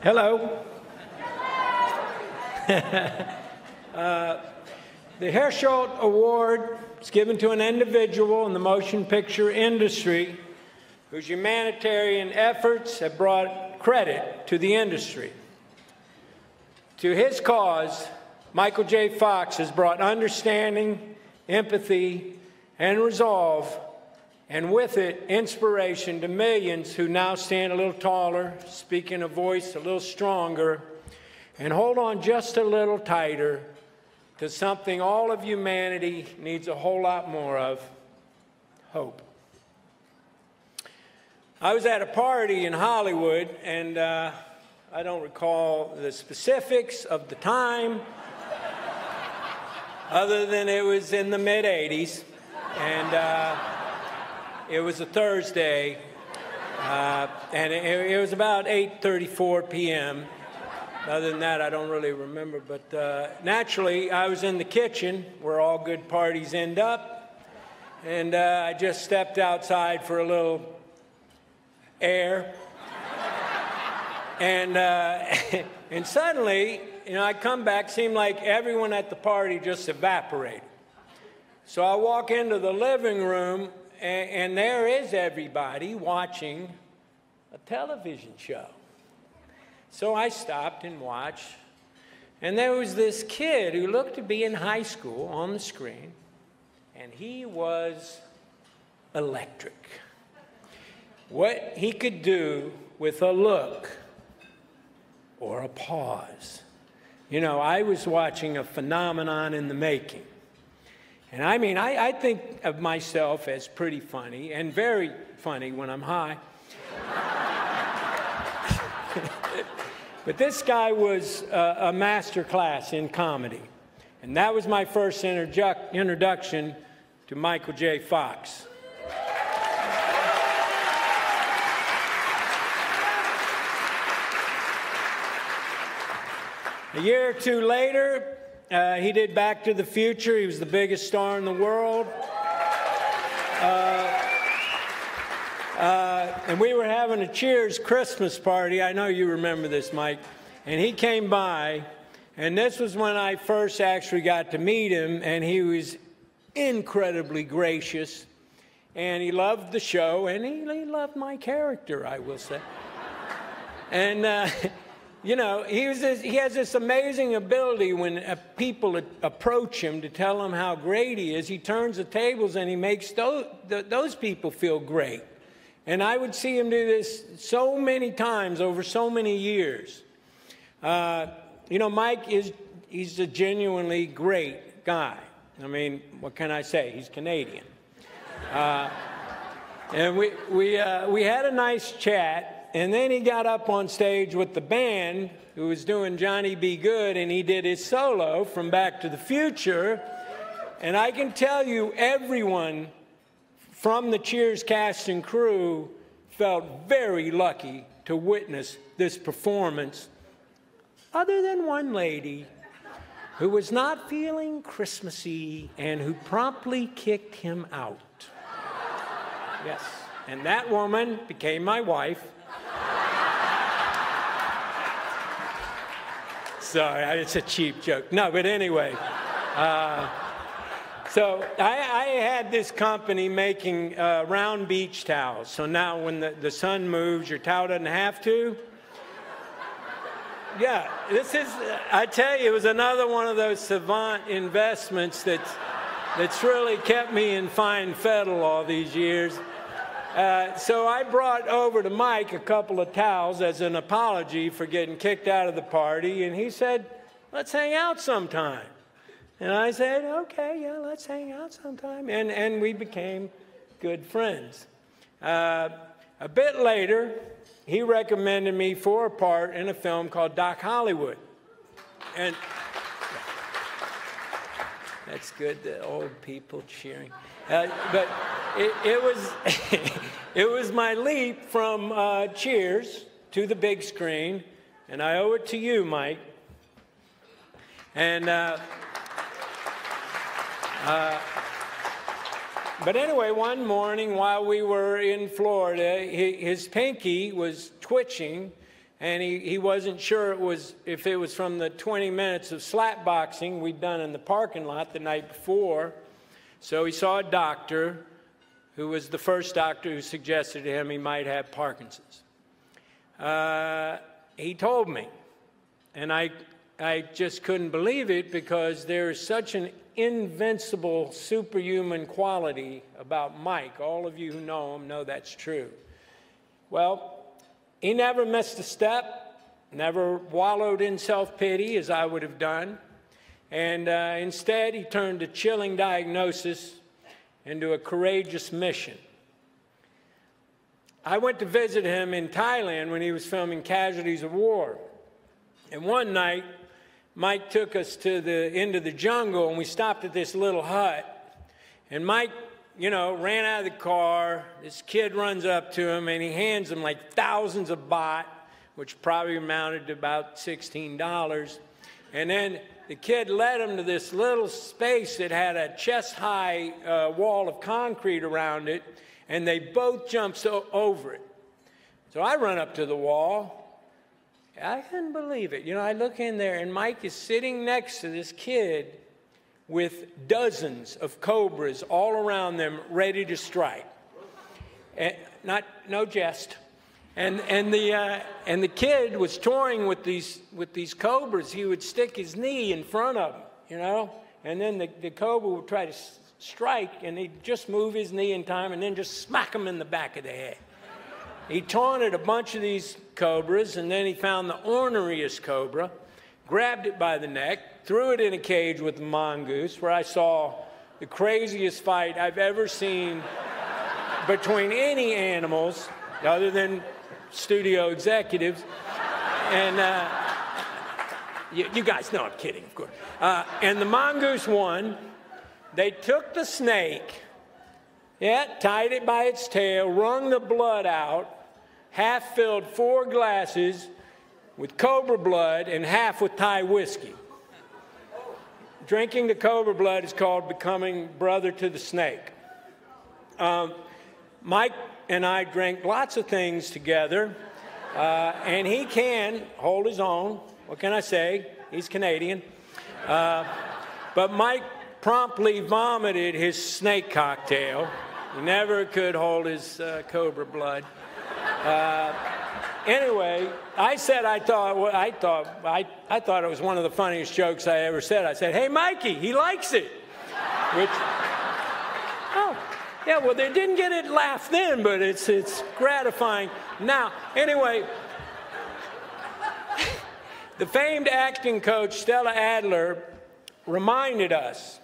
Hello. The Herschel Award is given to an individual in the motion picture industry whose humanitarian efforts have brought credit to the industry. To his cause, Michael J. Fox has brought understanding, empathy, and resolve, and with it, inspiration to millions who now stand a little taller, speak in a voice a little stronger, and hold on just a little tighter to something all of humanity needs a whole lot more of: hope. I was at a party in Hollywood, and I don't recall the specifics of the time, other than it was in the mid-'80s, and it was a Thursday, and it was about 8:34 p.m. Other than that, I don't really remember, but naturally, I was in the kitchen, where all good parties end up, and I just stepped outside for a little air, and and suddenly, I come back, seemed like everyone at the party just evaporated. So I walk into the living room, and there is everybody watching a television show. So I stopped and watched, and there was this kid who looked to be in high school on the screen, and he was electric. What he could do with a look or a pause. I was watching a phenomenon in the making. And I mean, I think of myself as pretty funny, and very funny when I'm high. But this guy was a master class in comedy. And that was my first introduction to Michael J. Fox. A year or two later, he did Back to the Future. He was the biggest star in the world. And we were having a Cheers Christmas party. I know you remember this, Mike. And he came by, and this was when I first actually got to meet him, and he was incredibly gracious. And he loved the show, and he loved my character, I will say. And he has this amazing ability when people approach him to tell him how great he is. He turns the tables and he makes those people feel great. And I would see him do this so many times over so many years. Mike he's a genuinely great guy. I mean, what can I say? He's Canadian. And we had a nice chat. And then he got up on stage with the band who was doing Johnny B. Good, and he did his solo from Back to the Future. And I can tell you, everyone from the Cheers cast and crew felt very lucky to witness this performance, other than one lady who was not feeling Christmassy and who promptly kicked him out. Yes, and that woman became my wife. Sorry, it's a cheap joke. No, but anyway. So I had this company making round beach towels. So now when the sun moves, your towel doesn't have to. Yeah, I tell you, it was another one of those savant investments that's really kept me in fine fettle all these years. So I brought over to Mike a couple of towels as an apology for getting kicked out of the party, and he said, "Let's hang out sometime." And I said, "Okay, yeah, let's hang out sometime." And we became good friends. A bit later, he recommended me for a part in a film called Doc Hollywood. And that's good, the old people cheering. But it was it was my leap from Cheers to the big screen, and I owe it to you, Mike. And but anyway, one morning while we were in Florida, his pinky was twitching, and he wasn't sure if it was from the 20 minutes of slap boxing we'd done in the parking lot the night before. So he saw a doctor who was the first doctor who suggested to him he might have Parkinson's. He told me, and I just couldn't believe it, because there is such an invincible, superhuman quality about Mike. All of you who know him know that's true. Well, he never missed a step, never wallowed in self-pity as I would have done, and instead he turned a chilling diagnosis into a courageous mission. I went to visit him in Thailand when he was filming Casualties of War, and one night Mike took us into the jungle, and we stopped at this little hut. And Mike, ran out of the car. This kid runs up to him, and he hands him like thousands of baht, which probably amounted to about $16. And then the kid led him to this little space that had a chest-high wall of concrete around it, and they both jumped over it. So I run up to the wall. I couldn't believe it. I look in there, and Mike is sitting next to this kid with dozens of cobras all around them, ready to strike. And no jest. And the kid was toying with these cobras. He would stick his knee in front of him, and then the cobra would try to strike, and he'd just move his knee in time, and then just smack him in the back of the head. He taunted a bunch of these cobras, and then he found the orneriest cobra, grabbed it by the neck, threw it in a cage with the mongoose, where I saw the craziest fight I've ever seen between any animals, other than studio executives. And you guys know I'm kidding, of course. And the mongoose won. They took the snake, tied it by its tail, wrung the blood out, half filled 4 glasses with cobra blood and half with Thai whiskey. Drinking the cobra blood is called becoming brother to the snake. Mike and I drank lots of things together, and he can hold his own. What can I say? He's Canadian. But Mike promptly vomited his snake cocktail. He never could hold his cobra blood. Anyway, I said I thought it was one of the funniest jokes I ever said. I said, "Hey, Mikey, he likes it." Which, well, they didn't get it laugh then, but it's gratifying now. Anyway, the famed acting coach Stella Adler reminded us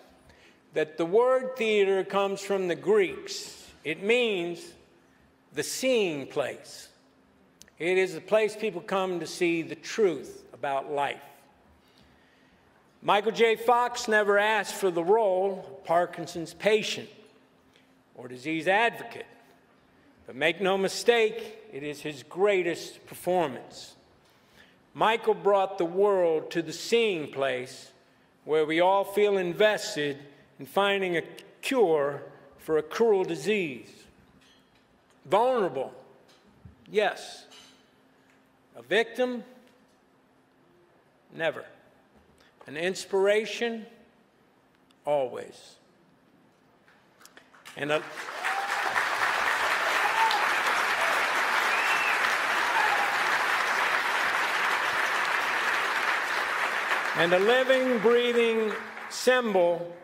that the word theater comes from the Greeks. It means the seeing place. It is a place people come to see the truth about life. Michael J. Fox never asked for the role of Parkinson's patient or disease advocate. But make no mistake, it is his greatest performance. Michael brought the world to the seeing place where we all feel invested in finding a cure for a cruel disease. Vulnerable, yes. A victim, never. An inspiration, always. And a living, breathing symbol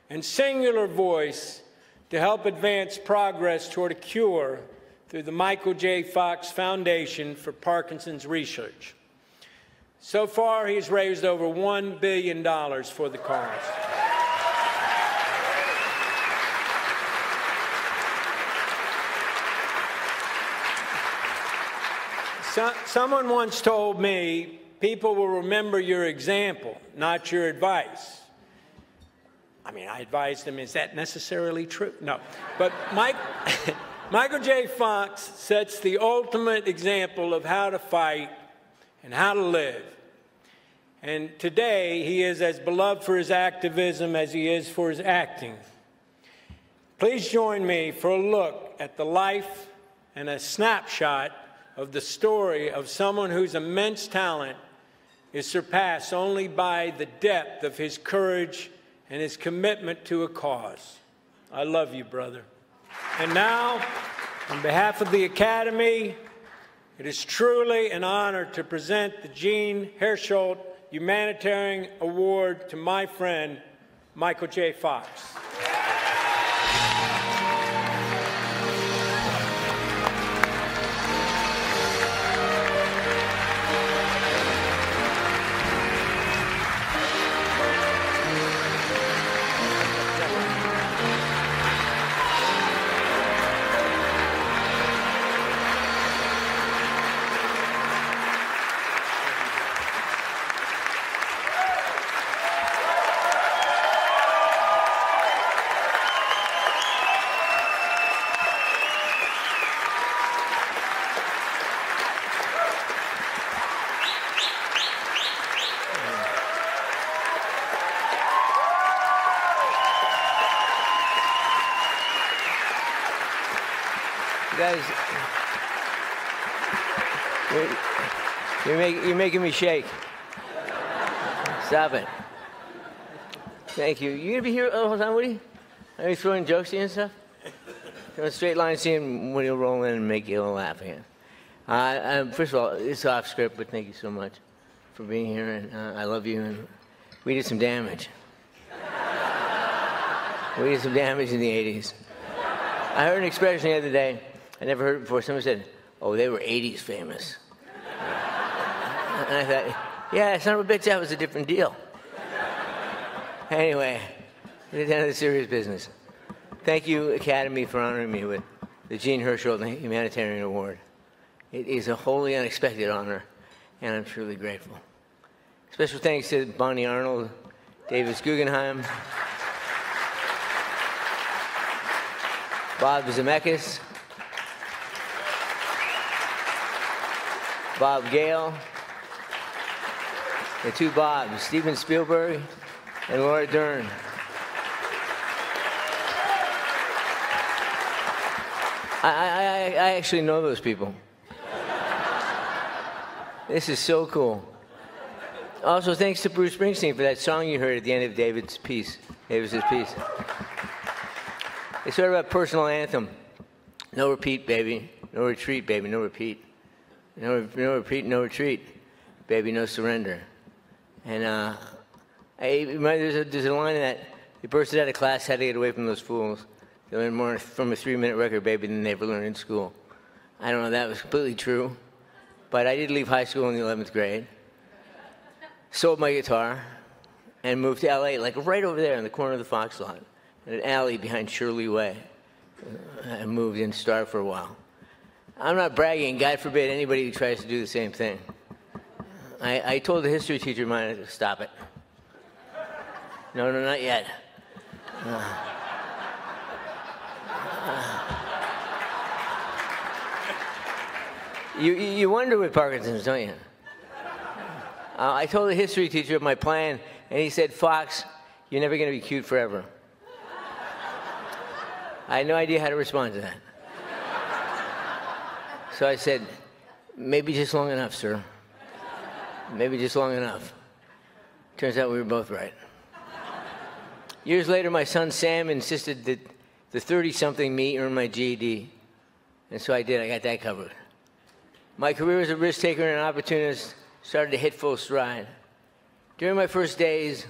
and singular voice to help advance progress toward a cure through the Michael J. Fox Foundation for Parkinson's Research. So far, he's raised over $1 billion for the cause. Someone once told me, people will remember your example, not your advice. I advised him, is that necessarily true? No. But Michael J. Fox sets the ultimate example of how to fight and how to live. And today, he is as beloved for his activism as he is for his acting. Please join me for a look at the life and a snapshot of the story of someone whose immense talent is surpassed only by the depth of his courage and his commitment to a cause. I love you, brother. And now, on behalf of the Academy, it is truly an honor to present the Jean Hersholt Humanitarian Award to my friend, Michael J. Fox. Guys, you're making me shake. Stop it. Thank you. You gonna be here the whole time, Woody? Are you throwing jokes at you and stuff? Throwing straight line, seeing Woody will roll in and make you all laugh again. First of all, it's off script, but thank you so much for being here, and I love you. And we did some damage. We did some damage in the '80s. I heard an expression the other day. I never heard it before. Someone said, "Oh, they were '80s famous." And I thought, yeah, son of a bitch, that was a different deal. Anyway, we're down to the serious business. Thank you, Academy, for honoring me with the Jean Hersholt Humanitarian Award. It is a wholly unexpected honor, and I'm truly grateful. Special thanks to Bonnie Arnold, Davis Guggenheim, Bob Zemeckis, Bob Gale, the two Bobs, Steven Spielberg and Laura Dern. I actually know those people. This is so cool. Also, thanks to Bruce Springsteen for that song you heard at the end of Davis's piece. It's sort of a personal anthem. No repeat, baby. No retreat, baby. No repeat. No repeat, no retreat. Baby, no surrender. And there's a line in that he bursted out of class, had to get away from those fools. They learned more from a 3-minute record, baby, than they ever learned in school. I don't know, that was completely true. But I did leave high school in the 11th grade, sold my guitar, and moved to LA, like right over there in the corner of the Fox lot, in an alley behind Shirley Way. I moved in Star for a while. I'm not bragging. God forbid anybody who tries to do the same thing. I told the history teacher of mine to stop it. No, not yet. You wonder with Parkinson's, don't you? I told the history teacher of my plan, and he said, "Fox, you're never going to be cute forever." I had no idea how to respond to that. So I said, "Maybe just long enough, sir. Maybe just long enough." Turns out we were both right. Years later, my son Sam insisted that the 30-something me earn my GED. And so I did. I got that covered. My career as a risk taker and an opportunist started to hit full stride. During my first days,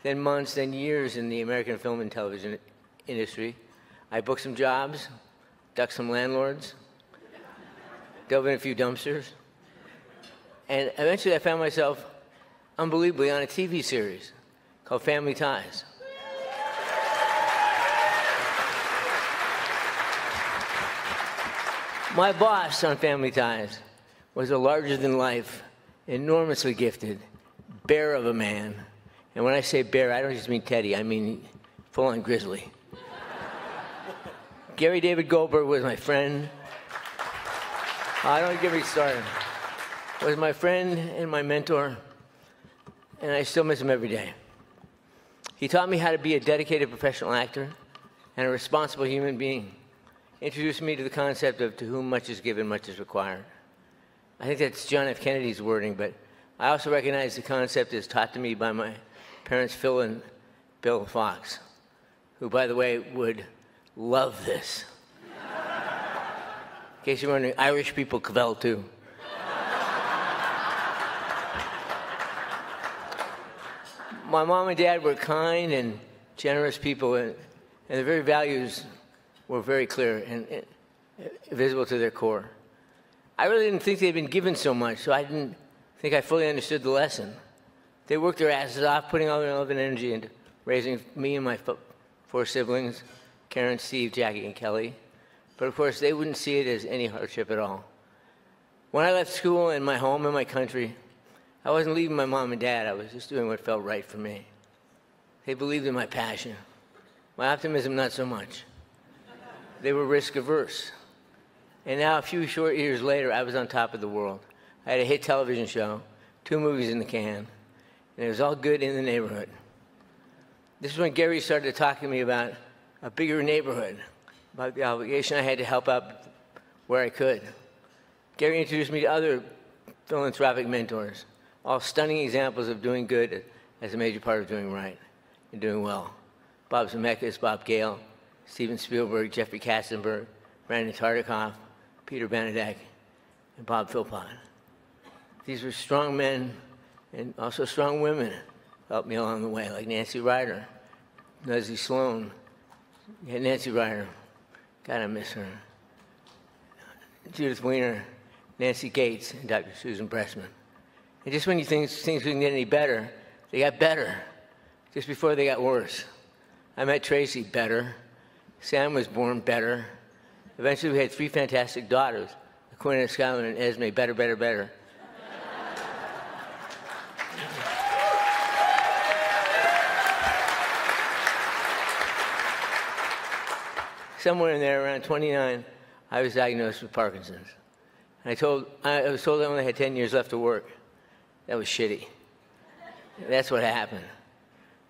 then months, then years in the American film and television industry, I booked some jobs, ducked some landlords, dove in a few dumpsters, and eventually I found myself, unbelievably, on a TV series called Family Ties. My boss on Family Ties was a larger-than-life, enormously gifted bear of a man. And when I say bear, I don't just mean Teddy, I mean full-on grizzly. Gary David Goldberg was my friend. Don't get me started. Was my friend and my mentor, and I still miss him every day. He taught me how to be a dedicated professional actor and a responsible human being. Introduced me to the concept of to whom much is given, much is required. I think that's John F. Kennedy's wording, but I also recognize the concept as taught to me by my parents, Phil and Bill Fox, who, by the way, would love this. In case you're wondering, Irish people cavell too. My mom and dad were kind and generous people, and their very values were very clear and visible to their core. I really didn't think they'd been given so much, so I didn't think I fully understood the lesson. They worked their asses off, putting all their love and energy into raising me and my 4 siblings, Karen, Steve, Jackie, and Kelly. But of course, they wouldn't see it as any hardship at all. When I left school and my home and my country, I wasn't leaving my mom and dad. I was just doing what felt right for me. They believed in my passion. My optimism, not so much. They were risk averse. And now, a few short years later, I was on top of the world. I had a hit television show, 2 movies in the can, and it was all good in the neighborhood. This is when Gary started talking to me about a bigger neighborhood, about the obligation I had to help out where I could. Gary introduced me to other philanthropic mentors, all stunning examples of doing good as a major part of doing right and doing well. Bob Zemeckis, Bob Gale, Steven Spielberg, Jeffrey Katzenberg, Brandon Tartikoff, Peter Benedek, and Bob Philpott. These were strong men and also strong women who helped me along the way, like Nancy Ryder, Leslie Sloan. Yeah, Nancy Ryder. God, I miss her. Judith Weiner, Nancy Gates, and Dr. Susan Bressman. And just when you think things couldn't get any better, they got better, just before they got worse. I met Tracy, better. Sam was born, better. Eventually, we had 3 fantastic daughters, Aquinnah, Skylar, and Esme, better, better, better. Somewhere in there, around 29, I was diagnosed with Parkinson's. And I was told I only had 10 years left to work. That was shitty. That's what happened.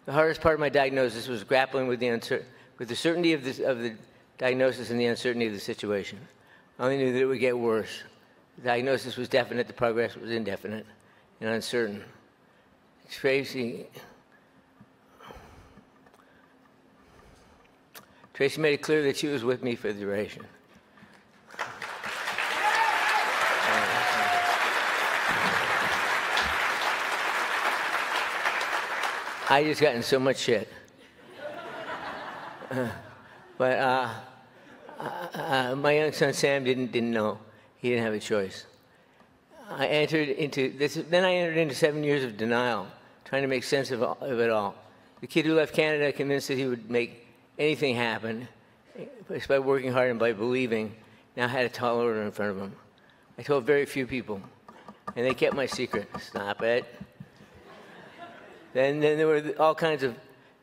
The hardest part of my diagnosis was grappling with the certainty of the diagnosis and the uncertainty of the situation. I only knew that it would get worse. The diagnosis was definite, the progress was indefinite and uncertain. Tracy made it clear that she was with me for the duration. I just gotten so much shit. But my young son Sam didn't know. He didn't have a choice. Then I entered into 7 years of denial, trying to make sense of it all. The kid who left Canada, convinced that he would make anything happen, just by working hard and by believing, now had a tall order in front of him. I told very few people, and they kept my secret. Stop it. Then there were all kinds of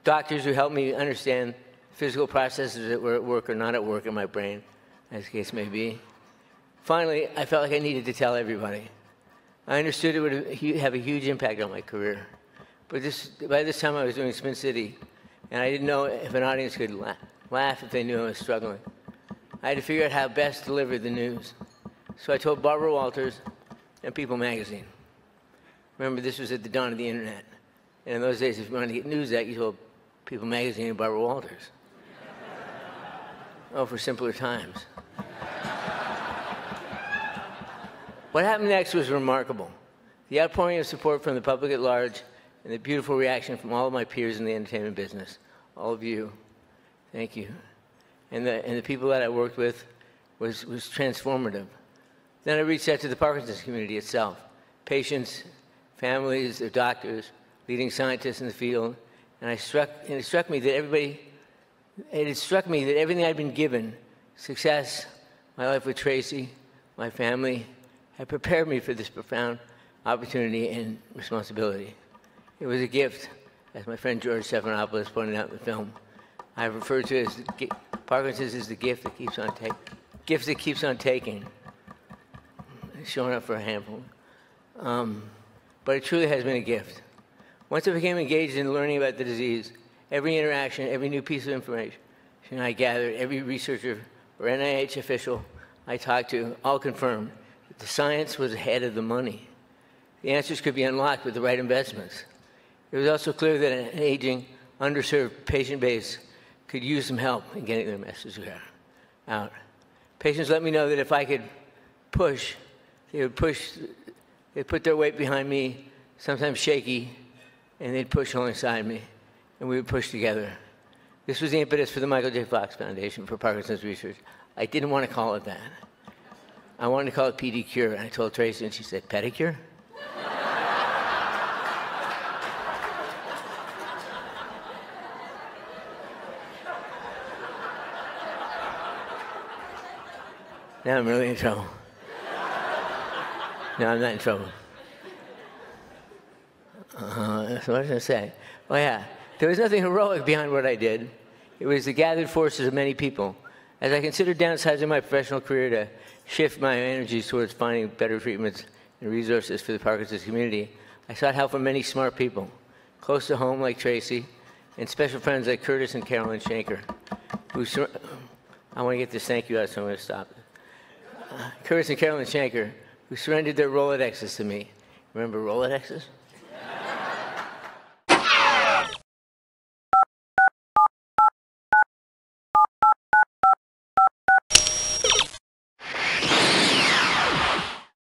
doctors who helped me understand physical processes that were at work or not at work in my brain, as the case may be. Finally, I felt like I needed to tell everybody. I understood it would have a huge impact on my career. But by this time, I was doing Spin City, and I didn't know if an audience could laugh if they knew I was struggling. I had to figure out how best to deliver the news. So I told Barbara Walters and People magazine. Remember, this was at the dawn of the internet. And in those days, if you wanted to get news out, you told People magazine and Barbara Walters. Oh, for simpler times. What happened next was remarkable. The outpouring of support from the public at large and the beautiful reaction from all of my peers in the entertainment business. All of you, thank you. And the people that I worked with was transformative. Then I reached out to the Parkinson's community itself, patients, families, their doctors, leading scientists in the field, and it struck me that everything I'd been given, success, my life with Tracy, my family, had prepared me for this profound opportunity and responsibility. It was a gift, as my friend George Stephanopoulos pointed out in the film. I refer to it as Parkinson's is the gift that keeps on taking. Gift that keeps on taking. Showing up for a handful. But it truly has been a gift. Once I became engaged in learning about the disease, every interaction, every new piece of information I gathered, every researcher or NIH official I talked to, all confirmed that The science was ahead of the money. The answers could be unlocked with the right investments. It was also clear that an aging, underserved patient base could use some help in getting their message out. Patients let me know that if I could push, they'd put their weight behind me, sometimes shaky, and they'd push alongside me, and we would push together. This was the impetus for the Michael J. Fox Foundation for Parkinson's Research. I didn't want to call it that. I wanted to call it pedicure, and I told Tracy, and she said, pedicure? Now I'm really in trouble. No, I'm not in trouble. So what was I going to say? Oh, yeah. There was nothing heroic behind what I did. It was the gathered forces of many people. As I considered downsizing my professional career to shift my energies towards finding better treatments and resources for the Parkinson's community, I sought help from many smart people, close to home like Tracy, and special friends like Curtis and Carolyn Shanker. I want to get this thank you out, so I'm going to stop. Curtis and Carolyn Shanker, who surrendered their Rolodexes to me. Remember Rolodexes?